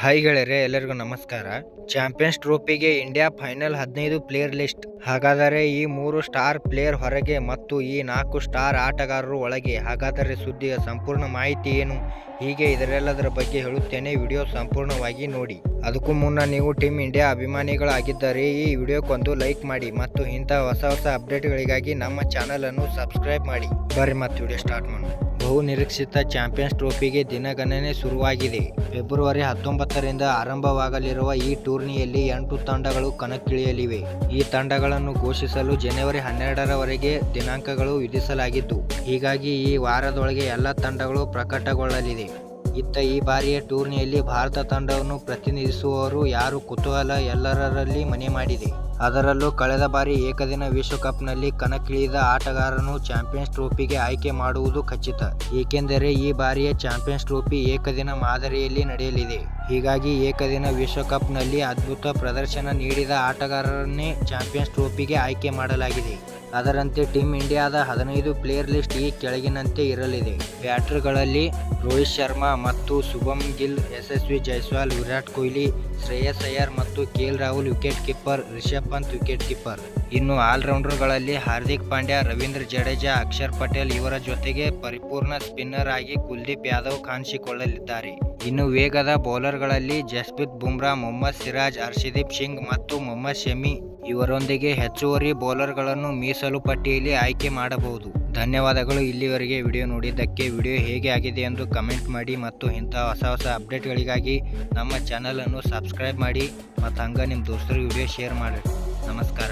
Hi ಗೆಳೆಯರೆ, ಎಲ್ಲರಿಗೂ ನಮಸ್ಕಾರ. ಚಾಂಪಿಯನ್ಸ್ ಟ್ರೋಫಿಗೆ ಇಂಡಿಯಾ ಫೈನಲ್ 15 ಪ್ಲೇಯರ್ ಲಿಸ್ಟ್. ಹಾಗಾದರೆ ಈ 3 ಸ್ಟಾರ್ ಪ್ಲೇಯರ್ ಹೊರಗೆ ಮತ್ತು ಈ 4 ಸ್ಟಾರ್ ಆಟಗಾರರು ಒಳಗೆ. ಹಾಗಾದರೆ ಸುದ್ದಿಯ ಸಂಪೂರ್ಣ ಮಾಹಿತಿ ಏನು? ಹೀಗೆ ಇದರೆಲ್ಲದರ ಬಗ್ಗೆ ಹೇಳುತ್ತೇನೆ. ವಿಡಿಯೋ ಸಂಪೂರ್ಣವಾಗಿ ನೋಡಿ. ಅದಕ್ಕೂ ಮುನ್ನ ನೀವು ಟೀಮ್ ಇಂಡಿಯಾ ಅಭಿಮಾನಿಗಳಾಗಿದ್ದರೆ ಈ ವಿಡಿಯೋಕ್ಕೊಂದು ಲೈಕ್ ಮಾಡಿ ಮತ್ತು ಇಂಥ ಹೊಸ ಅಪ್ಡೇಟ್ಗಳಿಗಾಗಿ ನಮ್ಮ ಚಾನಲ್ ಅನ್ನು ಸಬ್ಸ್ಕ್ರೈಬ್ ಮಾಡಿ. ಬರ್ರಿ ಮತ್ತು ವಿಡಿಯೋ ಸ್ಟಾರ್ಟ್ ಮಾಡೋಣ. ಬಹು ನಿರೀಕ್ಷಿತ ಚಾಂಪಿಯನ್ಸ್ ಟ್ರೋಫಿಗೆ ದಿನಗಣನೆ ಶುರುವಾಗಿದೆ. ಫೆಬ್ರವರಿ 19ರಿಂದ ಆರಂಭವಾಗಲಿರುವ ಈ ಟೂರ್ನಿಯಲ್ಲಿ 8 ತಂಡಗಳು ಕಣಕ್ಕಿಳಿಯಲಿವೆ. ಈ ತಂಡಗಳನ್ನು ಘೋಷಿಸಲು ಜನವರಿ 12ರವರೆಗೆ ದಿನಾಂಕಗಳು ವಿಧಿಸಲಾಗಿದ್ದು, ಹೀಗಾಗಿ ಈ ವಾರದೊಳಗೆ ಎಲ್ಲ ತಂಡಗಳು ಪ್ರಕಟಗೊಳ್ಳಲಿದೆ. ಇತ್ತ ಈ ಬಾರಿಯ ಟೂರ್ನಿಯಲ್ಲಿ ಭಾರತ ತಂಡವನ್ನು ಪ್ರತಿನಿಧಿಸುವವರು ಯಾರು ಕುತೂಹಲ ಎಲ್ಲರಲ್ಲಿ ಮನೆ ಮಾಡಿದೆ. ಅದರಲ್ಲೂ ಕಳೆದ ಬಾರಿ ಏಕದಿನ ವಿಶ್ವಕಪ್ನಲ್ಲಿ ಕಣಕ್ಕಿಳಿದ ಆಟಗಾರನು ಚಾಂಪಿಯನ್ಸ್ ಟ್ರೋಫಿಗೆ ಆಯ್ಕೆ ಮಾಡುವುದು ಖಚಿತ. ಏಕೆಂದರೆ ಈ ಬಾರಿಯ ಚಾಂಪಿಯನ್ಸ್ ಟ್ರೋಫಿ ಏಕದಿನ ಮಾದರಿಯಲ್ಲಿ ನಡೆಯಲಿದೆ. ಹೀಗಾಗಿ ಏಕದಿನ ವಿಶ್ವಕಪ್ನಲ್ಲಿ ಅದ್ಭುತ ಪ್ರದರ್ಶನ ನೀಡಿದ ಆಟಗಾರರನ್ನೇ ಚಾಂಪಿಯನ್ಸ್ ಟ್ರೋಫಿಗೆ ಆಯ್ಕೆ ಮಾಡಲಾಗಿದೆ. ಅದರಂತೆ ಟೀಮ್ ಇಂಡಿಯಾದ 15 ಪ್ಲೇಯರ್ ಲಿಸ್ಟ್ ಈ ಕೆಳಗಿನಂತೆ ಇರಲಿದೆ. ಬ್ಯಾಟರ್ಗಳಲ್ಲಿ ರೋಹಿತ್ ಶರ್ಮಾ ಮತ್ತು ಶುಭಮ್ ಗಿಲ್, ಯಶಸ್ವಿ ಜೈಸ್ವಾಲ್, ವಿರಾಟ್ ಕೊಹ್ಲಿ, ಶ್ರೇಯಸ್ ಅಯ್ಯರ್ ಮತ್ತು KL Rahul wicket keeper, Rishabh Pant wicket keeper. ಇನ್ನು ಆಲ್ರೌಂಡರ್ಗಳಲ್ಲಿ ಹಾರ್ದಿಕ್ ಪಾಂಡ್ಯ, ರವೀಂದ್ರ ಜಡೇಜಾ, ಅಕ್ಷರ್ ಪಟೇಲ್ ಇವರ ಜೊತೆಗೆ ಪರಿಪೂರ್ಣ ಸ್ಪಿನ್ನರ್ ಆಗಿ ಕುಲ್ದೀಪ್ ಯಾದವ್ ಕಾಣಿಸಿಕೊಳ್ಳಲಿದ್ದಾರೆ. ಇನ್ನು ವೇಗದ ಬೌಲರ್ಗಳಲ್ಲಿ ಜಸ್ಪ್ರೀತ್ ಬುಮ್ರಾ, ಮೊಹಮ್ಮದ್ ಸಿರಾಜ್, ಹರ್ಷದೀಪ್ ಸಿಂಗ್ ಮತ್ತು ಮೊಹಮ್ಮದ್ ಶಮಿ ಇವರೊಂದಿಗೆ ಹೆಚ್ಚುವರಿ ಬೌಲರ್ಗಳನ್ನು ಮೀಸಲು ಪಟ್ಟಿಯಲ್ಲಿ ಆಯ್ಕೆ ಮಾಡಬಹುದು. ಧನ್ಯವಾದಗಳು ಇಲ್ಲಿವರೆಗೆ ವಿಡಿಯೋ ನೋಡಿದ್ದಕ್ಕೆ. ವಿಡಿಯೋ ಹೇಗೆ ಆಗಿದೆ ಎಂದು ಕಮೆಂಟ್ ಮಾಡಿ ಮತ್ತು ಇಂಥ ಹೊಸ ಅಪ್ಡೇಟ್ಗಳಿಗಾಗಿ ನಮ್ಮ ಚಾನಲ್ ಅನ್ನು ಸಬ್ಸ್ಕ್ರೈಬ್ ಮಾಡಿ ಮತ್ತು ಹಂಗೆ ನಿಮ್ಮ ದೋಸ್ತರಿಗೆ ವಿಡಿಯೋ ಶೇರ್ ಮಾಡಿ. ನಮಸ್ಕಾರ.